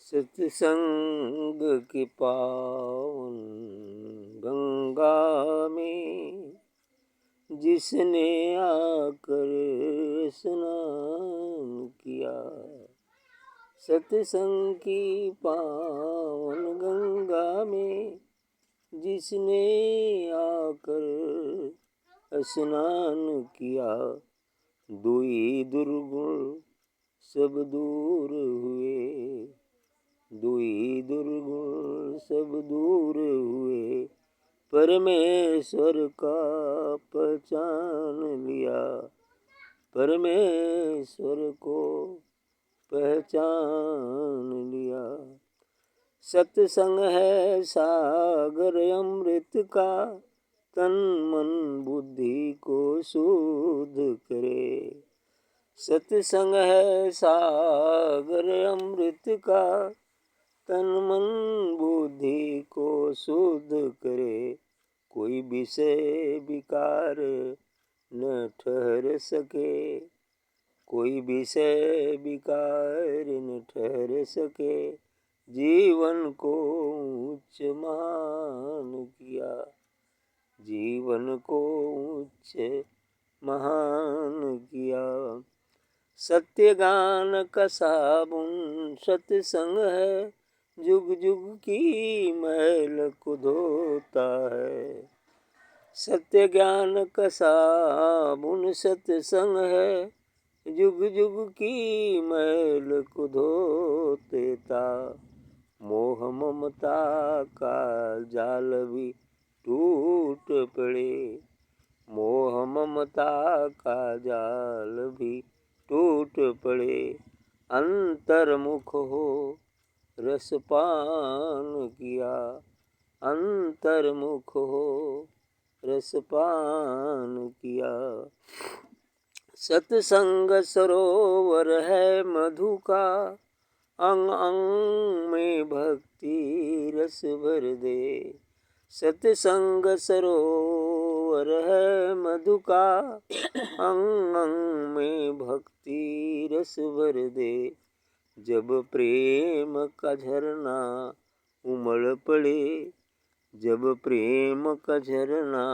सत्संग की पावन गंगा में जिसने आकर स्नान किया। सत्संग की पावन गंगा में जिसने आकर स्नान किया। दुई दुर्गुण सब दूर हुए, दुई दुर्गुण सब दूर हुए। परमेश्वर का पहचान लिया, परमेश्वर को पहचान लिया। सत्संग है सागर अमृत का, तन मन बुद्धि को शुद्ध करे। सत्संग है सागर अमृत का, तन मन बुद्धि को शुद्ध करे। कोई विषय विकार न ठहर सके, कोई विषय विकार न ठहर सके। जीवन को उच्च महान किया, जीवन को उच्च महान किया। सत्य गान का साबुन सत्संग है, जुग जुग की मैल को धोता है। सत्य ज्ञान का साबुन सत्संग है, जुग जुग की मैल को धो देता। मोह ममता का जाल भी टूट पड़े, मोह ममता का जाल भी टूट पड़े। अंतर्मुख हो रसपान किया, अंतर्मुख हो रसपान किया। सत्संग सरोवर है मधु का, अंग अंग में भक्ति रस भर दे। सत्संग सरोवर है मधु का, अंग अंग में भक्ति रस भर दे। जब प्रेम का झरना उमड़ पड़े, जब प्रेम का झरना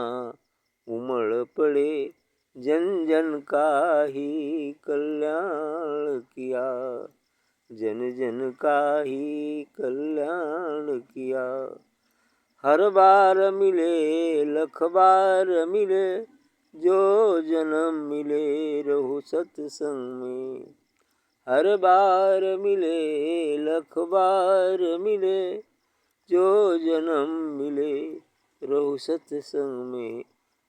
उमड़ पड़े। जन जन का ही कल्याण किया, जन जन का ही कल्याण किया। हर बार मिले लख बार मिले, जो जन्म मिले रहो सत्संग में। हर बार मिले लख बार मिले, जो जन्म मिले रहो सत्संग में।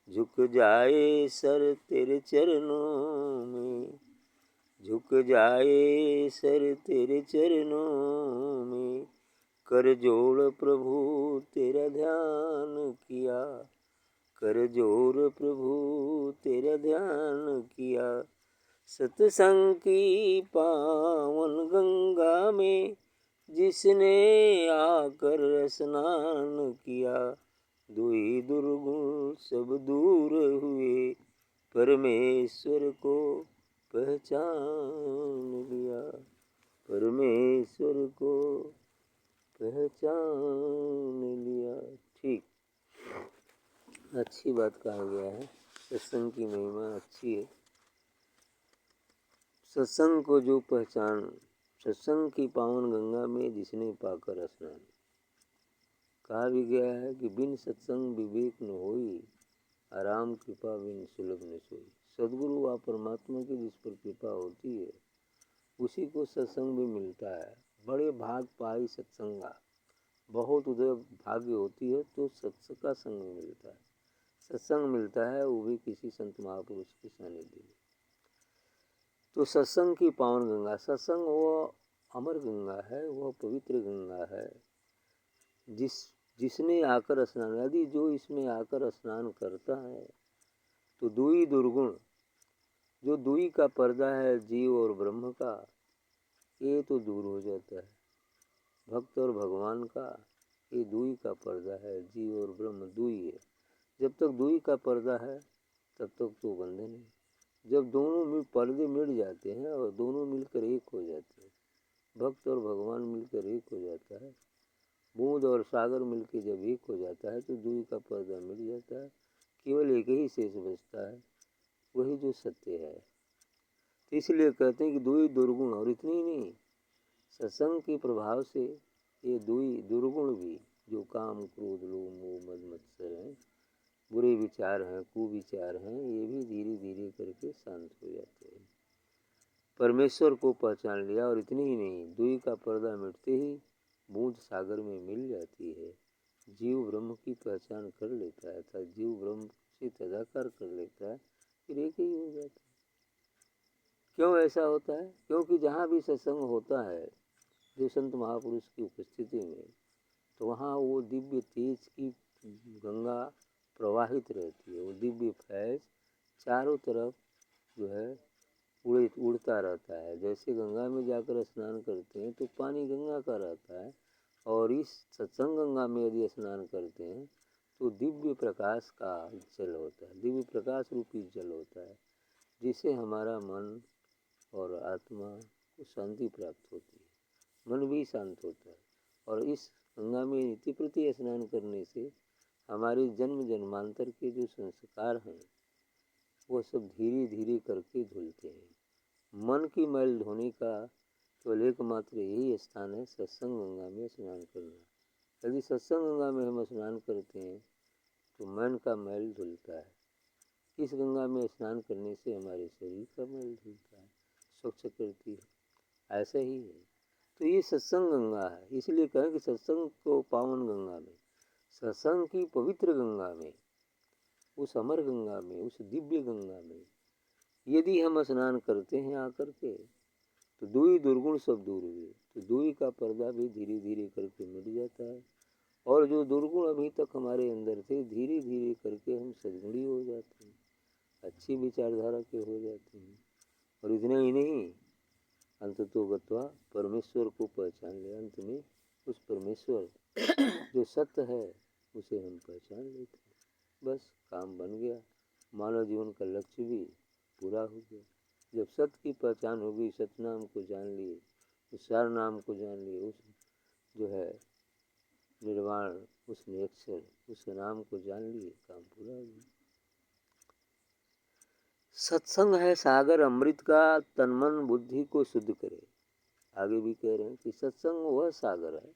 झुक जाए सर तेरे चरणों में, झुक जाए सर तेरे चरणों में। कर जोड़ प्रभु तेरा ध्यान किया, कर जोड़ प्रभु तेरा ध्यान किया। सत्संग की पावन गंगा में जिसने आकर स्नान किया। दुई दुर्गुण सब दूर हुए, परमेश्वर को पहचान लिया, परमेश्वर को पहचान लिया। ठीक, अच्छी बात कहा गया है। सत्संग की महिमा अच्छी है। सत्संग को जो पहचान, सत्संग की पावन गंगा में जिसने पाकर स्नान। कहा भी गया है कि बिन सत्संग विवेक न होई, आराम कृपा बिन सुलभ न सोई। सदगुरु व परमात्मा की जिस पर कृपा होती है उसी को सत्संग भी मिलता है। बड़े भाग पाई सत्संगा, बहुत उदय भाग्य होती है तो सत्संग का संग मिलता है। सत्संग मिलता है वो भी किसी संत महापुरुष के सानिध्य में। तो सत्संग की पावन गंगा, सत्संग वो अमर गंगा है, वह पवित्र गंगा है। जिसने आकर स्नान, यदि जो इसमें आकर स्नान करता है तो दुई दुर्गुण, जो दुई का पर्दा है जीव और ब्रह्म का, ये तो दूर हो जाता है। भक्त और भगवान का ये दुई का पर्दा है, जीव और ब्रह्म दुई है। जब तक दुई का पर्दा है तब तक तो बंधन है। जब दोनों पर्दे मिट जाते हैं और दोनों मिलकर एक हो जाते हैं भक्त और भगवान मिलकर एक हो जाता है, बूंद और सागर मिलकर जब एक हो जाता है तो दूरी का पर्दा मिट जाता है, केवल एक ही शेष बचता है, वही जो सत्य है। तो इसलिए कहते हैं कि दुई दुर्गुण, और इतनी ही नहीं, सत्संग के प्रभाव से ये दुई दुर्गुण भी, जो काम क्रोध लोभ मोह मद मत्सर हैं, बुरे विचार हैं, कुविचार हैं, ये भी धीरे धीरे करके शांत हो जाते हैं। परमेश्वर को पहचान लिया, और इतनी ही नहीं, दुई का पर्दा मिटते ही बूंद सागर में मिल जाती है। जीव ब्रह्म की पहचान कर लेता है, अर्थात जीव ब्रह्म से तदाकार कर लेता है, फिर एक ही हो जाता है। क्यों ऐसा होता है? क्योंकि जहाँ भी सत्संग होता है जो संत महापुरुष की उपस्थिति में, तो वहाँ वो दिव्य तेज की गंगा प्रवाहित रहती है। वो दिव्य फैज चारों तरफ जो है उड़ता रहता है। जैसे गंगा में जाकर स्नान करते हैं तो पानी गंगा का रहता है, और इस सत्संग गंगा में यदि स्नान करते हैं तो दिव्य प्रकाश का जल होता है, दिव्य प्रकाश रूपी जल होता है, जिससे हमारा मन और आत्मा को शांति प्राप्त होती है, मन भी शांत होता है। और इस गंगा में नित्य प्रति स्नान करने से हमारे जन्म जन्मांतर के जो संस्कार हैं वो सब धीरे धीरे करके धुलते हैं। मन की मैल धोने का केवल एकमात्र यही स्थान है सत्संग गंगा में स्नान करना। यदि सत्संग गंगा में हम स्नान करते हैं तो मन का मैल धुलता है। इस गंगा में स्नान करने से हमारे शरीर का मैल धुलता है, स्वच्छ करती है। ऐसा ही है। तो ये सत्संग गंगा है, इसलिए कहें कि सत्संग को पावन गंगा में, सत्संग की पवित्र गंगा में, उस अमर गंगा में, उस दिव्य गंगा में यदि हम स्नान करते हैं आकर के, तो दुई दुर्गुण सब दूर हुए, तो दुई का पर्दा भी धीरे धीरे करके मिट जाता है। और जो दुर्गुण अभी तक हमारे अंदर थे, धीरे धीरे करके हम सद्गुणी हो जाते हैं, अच्छी विचारधारा के हो जाते हैं। और इतना ही नहीं, अंततो गत्वा परमेश्वर को पहचान ले। अंत में उस परमेश्वर जो सत्य है उसे हम पहचान लेते हैं, बस काम बन गया। मानव जीवन का लक्ष्य भी पूरा हो गया। जब सत्य की पहचान हो गई, सत्य नाम को जान लिए, उस सार नाम को जान लिए, उस जो है निर्वाण, उस निरक्षर, उस नाम को जान लिए, काम पूरा हो गया। सत्संग है सागर अमृत का, तन मन बुद्धि को शुद्ध करे। आगे भी कह रहे हैं कि सत्संग वह सागर है,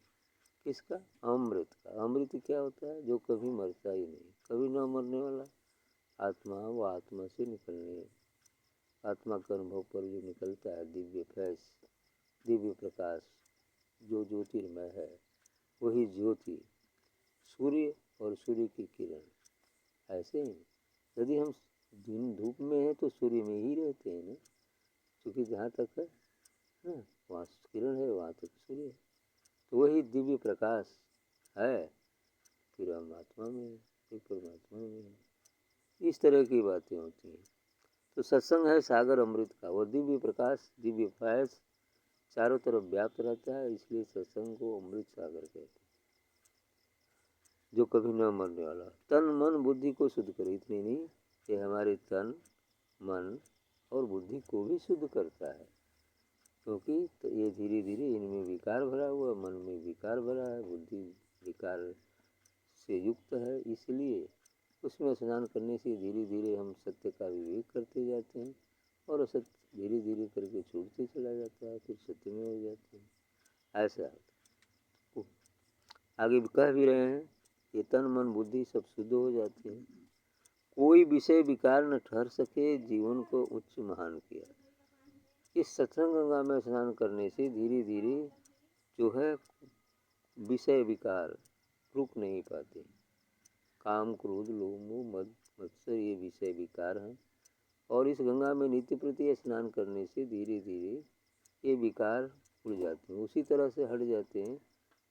किसका? अमृत का। अमृत क्या होता है? जो कभी मरता ही नहीं, कभी न मरने वाला आत्मा, वो आत्मा से निकलने, आत्मा के अनुभव पर जो निकलता है दिव्य फैज, दिव्य प्रकाश, जो ज्योतिर्मय है, वही ज्योति, सूर्य और सूर्य की किरण। ऐसे ही यदि हम दिन धूप में हैं तो सूर्य में ही रहते हैं ना, क्योंकि जहाँ तक है ना वहाँ किरण है, वहाँ तक सूर्य है। तो वही दिव्य प्रकाश है, फिर हम आत्मा में है, फिर परमात्मा में है। इस तरह की बातें होती हैं। तो सत्संग है सागर अमृत का, वो दिव्य प्रकाश, दिव्य फैज चारों तरफ व्याप्त रहता है, इसलिए सत्संग को अमृत सागर कहते हैं, जो कभी न मरने वाला। तन मन बुद्धि को शुद्ध करे। इतनी नहीं, ये हमारे तन मन और बुद्धि को भी शुद्ध करता है, क्योंकि तो ये धीरे धीरे इनमें विकार भरा हुआ, मन में विकार भरा है, बुद्धि विकार से युक्त है, इसलिए उसमें स्नान करने से धीरे धीरे हम सत्य का विवेक करते जाते हैं, और असत्य धीरे धीरे करके छूटते चला जाता है, फिर सत्य में हो जाते हैं। ऐसा आगे कह भी रहे हैं, ये तन मन बुद्धि सब शुद्ध हो जाते हैं, कोई विषय विकार न ठहर सके, जीवन को उच्च महान किया। इस सत्संग गंगा में स्नान करने से धीरे धीरे जो है विषय विकार रुक नहीं पाते। काम क्रोध लोभ मोह मद मत्सर ये विषय विकार हैं, और इस गंगा में नित्य प्रति स्नान करने से धीरे धीरे ये विकार उड़ जाते हैं, उसी तरह से हट जाते हैं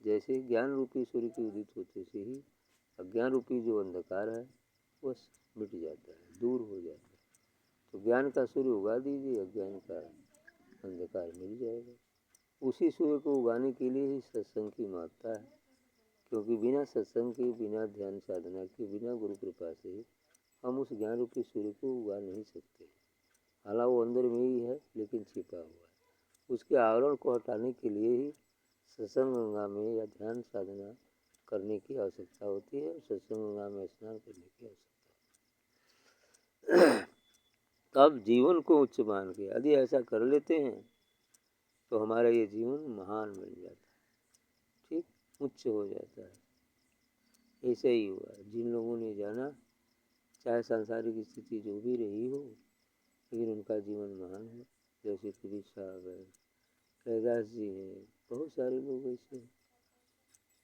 जैसे ज्ञान रूपी सूर्य के उदित होते से ही अज्ञान रूपी जो अंधकार है वो मिट जाता है, दूर हो जाता है। तो ज्ञान का सूर्य उगा दीजिए, अज्ञान का अंधकार मिल जाएगा। उसी सूर्य को उगाने के लिए ही सत्संग की महत्ता है, क्योंकि बिना सत्संग के, बिना ध्यान साधना के, बिना गुरु कृपा से हम उस ज्ञान रूपी सूर्य को उगा नहीं सकते। हालांकि वो अंदर में ही है लेकिन छिपा हुआ है, उसके आवरण को हटाने के लिए ही सत्संग गंगा में या ध्यान साधना करने की आवश्यकता होती है। सत्संग गंगा में स्नान करने की आवश्यकता है। तब जीवन को उच्च मान के यदि ऐसा कर लेते हैं तो हमारा ये जीवन महान बन जाता है, ठीक, उच्च हो जाता है। ऐसे ही हुआ जिन लोगों ने जाना, चाहे सांसारिक स्थिति जो भी रही हो, लेकिन उनका जीवन महान है। जैसे कबीर साहब है, कैलाश जी हैं, बहुत सारे लोग ऐसे हैं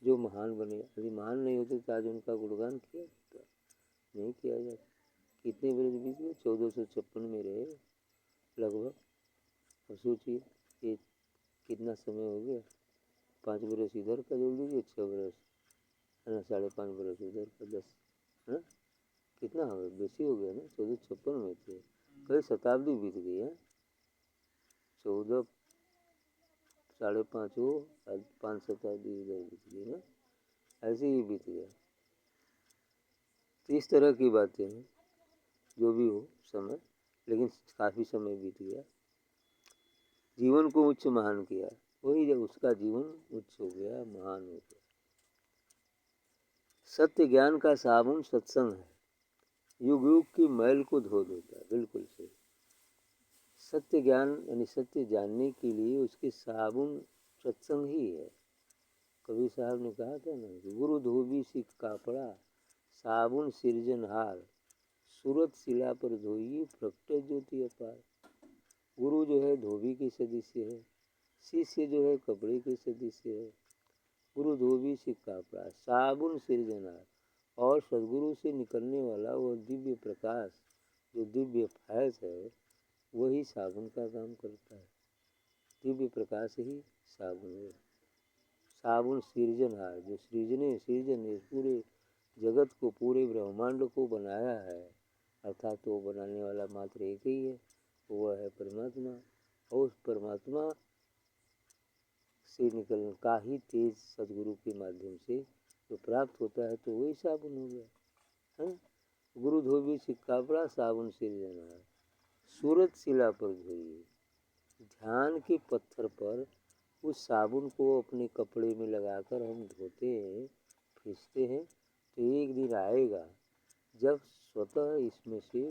जो महान बने। यदि महान नहीं होते तो आज उनका गुणगान किया जाता, नहीं किया जाता। कितने बरस बीत गए, 1456 में रहे लगभग। अब सोचिए ये कितना समय हो गया, 5 बरस इधर का जोड़ लीजिए, 6 बरस है ना, 5.5 बरस उधर का, 10 है ना, कितना हो गया, बेसी हो गया ना। 1456 में थे, कई शताब्दी बीत गई है। 14 5.5 हो, 5 शताब्दी इधर बीत गई ना, ऐसे ही बीत गया। तो इस तरह की बातें हैं, जो भी हो समय, लेकिन काफ़ी समय बीत गया। जीवन को उच्च महान किया, वही जब उसका जीवन उच्च हो गया, महान हो गया। सत्य ज्ञान का साबुन सत्संग है, युग युग की मैल को धो देता है। बिल्कुल सही। सत्य ज्ञान यानी सत्य जानने के लिए उसके साबुन सत्संग ही है। कबीर साहब ने कहा था ना कि गुरु धोबी सिख कापड़ा, साबुन सिरजनहार, सूरत शिला पर धोइए प्रगटे ज्योति अपार। गुरु जो है धोबी के सदृश्य है, शिष्य जो है कपड़े के सदृश्य है। गुरु धोबी सिख कापड़ा, साबुन सिरजनहार, और सदगुरु से निकलने वाला वह दिव्य प्रकाश, जो दिव्य फैज है, वही साबुन का काम करता है। दिव्य प्रकाश ही साबुन है। साबुन सृजनहार, जो सृजन इस पूरे जगत को, पूरे ब्रह्मांड को बनाया है, अर्थात वो बनाने वाला मात्र एक ही है, वह है परमात्मा। और उस परमात्मा से निकलने का ही तेज सदगुरु के माध्यम से जो प्राप्त होता है, तो वही साबुन हो गया है। गुरु धोबी सिख कापड़ा, साबुन सृजनहार, सूरत शिला पर धोइए। ध्यान के पत्थर पर उस साबुन को अपने कपड़े में लगाकर हम धोते हैं, खींचते हैं, तो एक दिन आएगा जब स्वतः इसमें से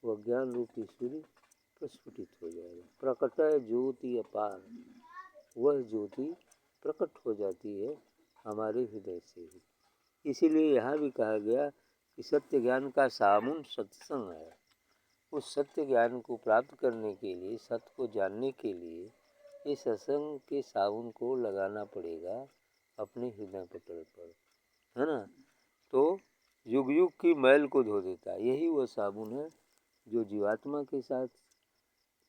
वह ज्ञान रूपी सूर्य प्रस्फुटित हो जाएगा। प्रकट ज्योति अपार, वह ज्योति प्रकट हो जाती है हमारे हृदय से ही। इसीलिए यहाँ भी कहा गया कि सत्य ज्ञान का साबुन सत्संग है। उस सत्य ज्ञान को प्राप्त करने के लिए, सत्य को जानने के लिए, इस सत्संग के साबुन को लगाना पड़ेगा अपने हृदय पटल पर, है ना। तो युग युग की मैल को धो देता है। यही वह साबुन है जो जीवात्मा के साथ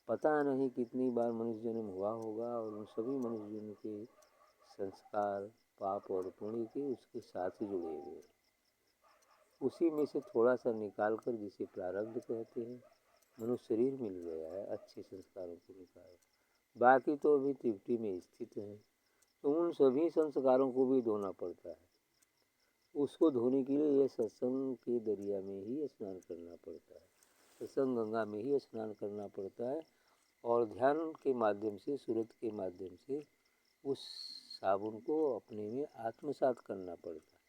पता नहीं कितनी बार मनुष्य जन्म हुआ होगा, और उन सभी मनुष्य जन्म के संस्कार, पाप और पुण्य के उसके साथ ही जुड़े हुए, उसी में से थोड़ा सा निकाल कर, जिसे प्रारब्ध कहते हैं, मनुष्य शरीर मिल गया है अच्छे संस्कारों को निकाल, बाकी तो अभी त्रिपटी में स्थित है। तो उन सभी संस्कारों को भी धोना पड़ता है। उसको धोने के लिए यह सत्संग के दरिया में ही स्नान करना पड़ता है, सत्संग गंगा में ही स्नान करना पड़ता है, और ध्यान के माध्यम से, सूरत के माध्यम से उस साबुन को अपने में आत्मसात करना पड़ता है,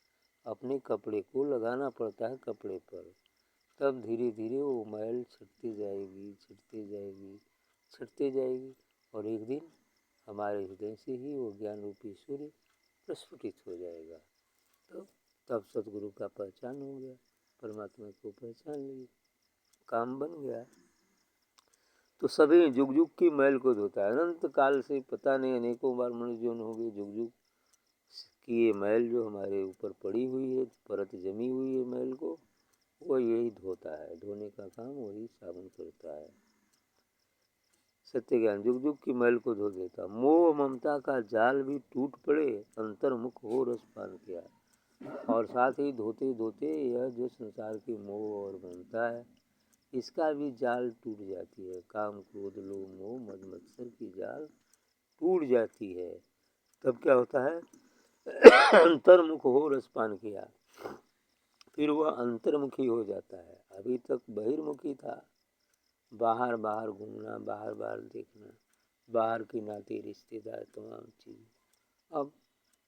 अपने कपड़े को लगाना पड़ता है कपड़े पर। तब धीरे धीरे वो मैल छटती जाएगी, छटती जाएगी, छटती जाएगी, और एक दिन हमारे हृदय से ही वो ज्ञान रूपी सूर्य प्रस्फुटित हो जाएगा। तो तब सदगुरु का पहचान हो गया, परमात्मा को पहचान लिए, काम बन गया। तो सभी जुग जुग की मैल को धोता है। अनंत काल से पता नहीं अनेकों बार मनुष्य जन्म हो गए, जुग जुग की ये मैल जो हमारे ऊपर पड़ी हुई है, परत जमी हुई है मैल को, वो यही धोता है। धोने का काम वही साबुन करता है। सत्य ज्ञान जुग जुग की मैल को धो देता। मोह ममता का जाल भी टूट पड़े, अंतर्मुख हो रस पान किया। और साथ ही धोते धोते यह जो संसार की मोह और ममता है, इसका भी जाल टूट जाती है। काम क्रोध लोभ मोह मद मत्सर की जाल टूट जाती है। तब क्या होता है? अंतर्मुख हो रस पान किया, फिर वह अंतर्मुखी हो जाता है। अभी तक बहिर्मुखी था, बाहर बाहर घूमना, बाहर बाहर देखना, बाहर के नाते रिश्तेदार तमाम चीज़ें। अब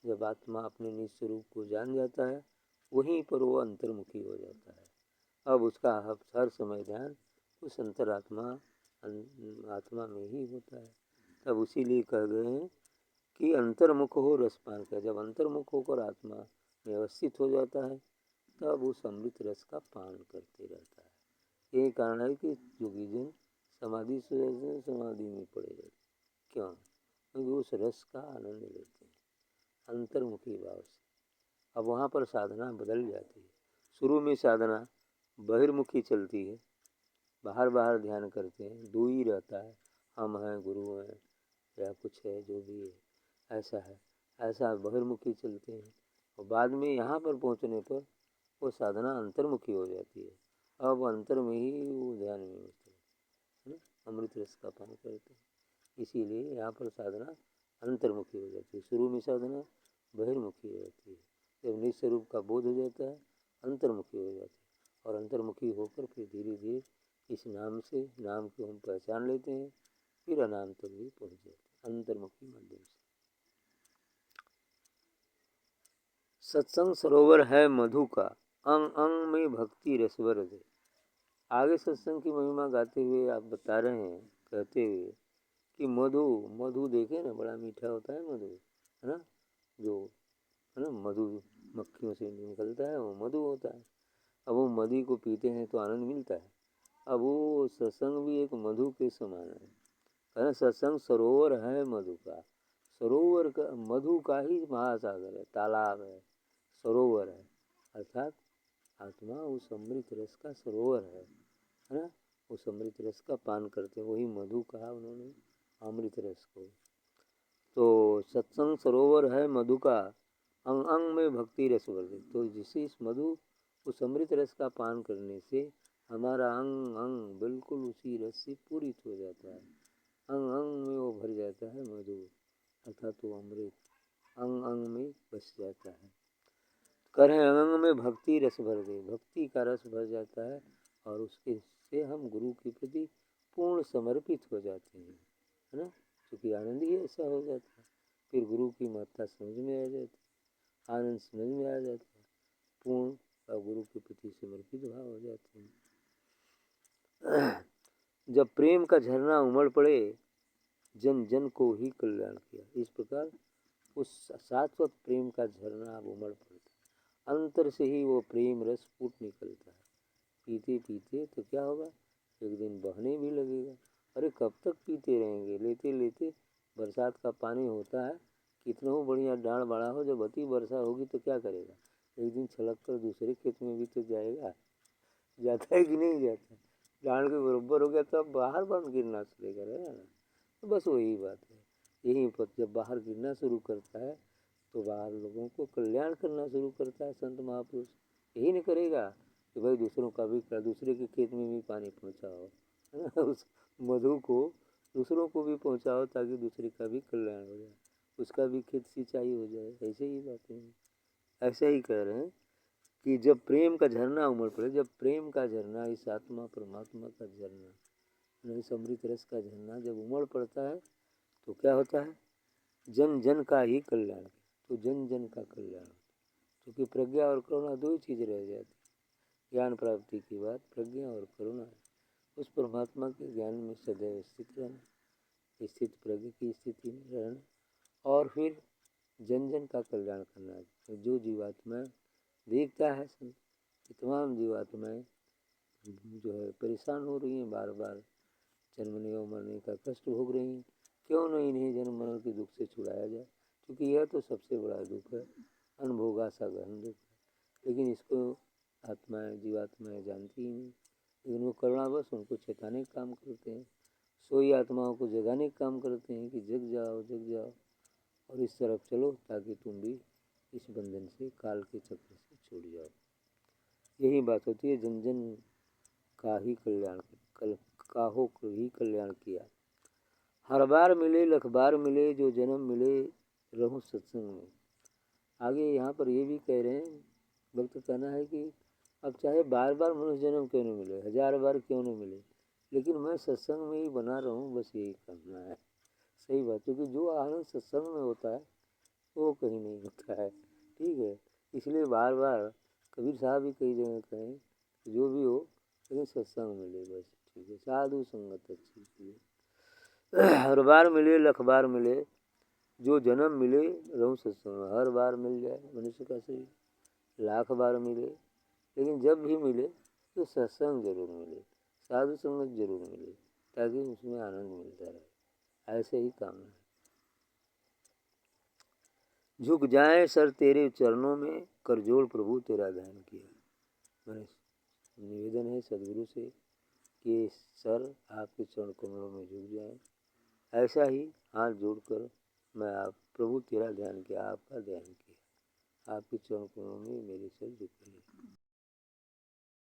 जब आत्मा अपने निज स्वरूप को जान जाता है वहीं पर वो अंतर्मुखी हो जाता है। अब उसका हर समय ध्यान उस अंतरात्मा आत्मा में ही होता है। तब उसीलिए कह गए हैं कि अंतर्मुख हो रसपान का। जब अंतर्मुख होकर आत्मा व्यवस्थित हो जाता है तब उस अमृत रस का पान करते रहता है। यही कारण है कि योगीजन समाधि से समाधि में पड़े रहते। क्यों? क्योंकि उस रस का आनंद लेते हैं अंतर्मुखी भाव से। अब वहाँ पर साधना बदल जाती है। शुरू में साधना बहिर्मुखी चलती है, बाहर बाहर ध्यान करते हैं, दो ही रहता है, हम हैं, गुरु हैं, या कुछ है, जो भी है ऐसा है, ऐसा बहिर्मुखी चलते हैं। और बाद में यहाँ पर पहुँचने पर वो साधना अंतर्मुखी हो जाती है। अब अंतर में ही वो ध्यान में होते हैं, अमृत रस का पान करते हैं। इसीलिए यहाँ पर साधना अंतर्मुखी हो जाती है। शुरू में साधना बहिर्मुखी हो जाती है। जब निज स्वरूप का बोध हो जाता है अंतर्मुखी हो जाती है। और अंतर्मुखी होकर फिर धीरे धीरे इस नाम से, नाम को हम पहचान लेते हैं, फिर अनाम तक भी पहुँच जाते हैं अंतर्मुखी माध्यम से। सत्संग सरोवर है मधु का, अंग अंग में भक्ति रसवर दे। आगे सत्संग की महिमा गाते हुए आप बता रहे हैं, कहते हुए कि मधु, मधु देखे ना, बड़ा मीठा होता है मधु, है ना, जो है ना मधु मक्खियों से निकलता है वो मधु होता है। अब वो मधु को पीते हैं तो आनंद मिलता है। अब वो सत्संग भी एक मधु के समान है ना। सत्संग सरोवर है मधु का, सरोवर का, मधु का ही महासागर है, तालाब है, सरोवर है, अर्थात आत्मा उस अमृत रस का सरोवर है ना। उस अमृत रस का पान करते हैं, वही मधु कहा उन्होंने अमृत रस को। तो सत्संग सरोवर है मधु का, अंग अंग में भक्ति रस वर्धित। तो जिसे इस मधु उस अमृत रस का पान करने से हमारा अंग अंग बिल्कुल उसी रस से पूरित हो जाता है, अंग अंग में वो भर जाता है मधु, अर्थात वो अमृत अंग अंग में बस जाता है। करें अंग में भक्ति रस भर दे, भक्ति का रस भर जाता है और उसके से हम गुरु के प्रति पूर्ण समर्पित हो जाते हैं, है ना। क्योंकि आनंद ही ऐसा हो जाता है, फिर गुरु की महत्ता समझ में आ जाती है, आनंद समझ में आ जाता है, पूर्ण और गुरु के प्रति समर्पित भाव हो जाते हैं। जब प्रेम का झरना उमड़ पड़े जन जन को ही कल्याण किया। इस प्रकार उस शाश्वत प्रेम का झरना अब उमड़ पड़ता है, अंतर से ही वो प्रेम रस फूट निकलता है। पीते पीते तो क्या होगा, एक दिन बहने भी लगेगा। अरे कब तक पीते रहेंगे, लेते लेते बरसात का पानी होता है, कितना हो बढ़िया डांड बड़ा हो, जब अति वर्षा होगी तो क्या करेगा, एक दिन छलक कर दूसरे खेत में भी तो जाएगा, जाता है कि नहीं जाता। डांड के बराबर हो गया तो अब बाहर बंद गिरना शुरू करेगा ना। तो बस वही बात है, यहीं पर जब बाहर गिरना शुरू करता है तो बाहर लोगों को कल्याण करना शुरू करता है संत महापुरुष। यही नहीं करेगा कि भाई दूसरों का भी, दूसरे के खेत में भी पानी पहुँचाओ, है ना, उस मधु को दूसरों को भी पहुँचाओ ताकि दूसरे का भी कल्याण हो जाए, उसका भी खेत सिंचाई हो जाए। ऐसे ही बातें हैं, ऐसे ही कह रहे हैं कि जब प्रेम का झरना उमड़ पड़े, जब प्रेम का झरना, इस आत्मा परमात्मा का झरना, इस अमृत रस का झरना जब उमड़ पड़ता है तो क्या होता है, जन जन का ही कल्याण। तो जन जन का कल्याण, क्योंकि प्रज्ञा और करुणा दो ही चीज़ रह जाती। ज्ञान प्राप्ति की बात प्रज्ञा और करुणा है, उस परमात्मा के ज्ञान में सदैव स्थित रहना, स्थित प्रज्ञा की स्थिति में रहना, और फिर जन जन का कल्याण करना। जो जीवात्माएँ देखता है कि तमाम जीवात्माएँ जो है परेशान हो रही हैं, बार बार जन्मने और मरने का कष्ट भोग रही हैं, क्यों न इन्हें जन्म मरण के दुख से छुड़ाया जाए, क्योंकि यह तो सबसे बड़ा दुख है, अनभोगा सा गहन दुख है। लेकिन इसको आत्माएँ, जीवात्माएँ जानती ही नहीं, लेकिन वो करुणावश उनको चेताने का काम करते हैं, सोई आत्माओं को जगाने का काम करते हैं कि जग जाओ जग जाओ और इस तरफ चलो ताकि तुम भी इस बंधन से, काल के चक्र से छूट जाओ। यही बात होती है, जन जन का ही कल्याण, काहो को ही कल्याण किया। हर बार मिले लख बार मिले, जो जन्म मिले रहूं सत्संग में। आगे यहाँ पर ये भी कह रहे हैं, भक्त कहना है कि अब चाहे बार बार मनुष्य जन्म क्यों नहीं मिले, 1000 बार क्यों नहीं मिले, लेकिन मैं सत्संग में ही बना रहूं, बस यही करना है। सही बात, क्योंकि जो आनंद सत्संग में होता है वो कहीं नहीं होता है। ठीक है, इसलिए बार बार कबीर साहब भी कई जगह कहें जो भी हो लेकिन सत्संग मिले बस। ठीक है, साधु संगत अच्छी चीज़ है। हर बार मिले लख बार मिले, जो जन्म मिले रहूं सत्संग में। हर बार मिल जाए मनुष्य का शरीर, लाख बार मिले, लेकिन जब भी मिले तो सत्संग जरूर मिले, साधु संगत जरूर मिले, ताकि उसमें आनंद मिलता रहे। ऐसे ही काम है। झुक जाए सर तेरे चरणों में, कर जोड़ प्रभु तेरा ध्यान किया। मैंने निवेदन है सदगुरु से कि सर आपके चरण कमलों में झुक जाए। ऐसा ही हाथ जोड़कर मैं आप प्रभु तेरा ध्यान किया, आपका ध्यान किया, आपके चरण कमलों में मेरे सर झुके हैं।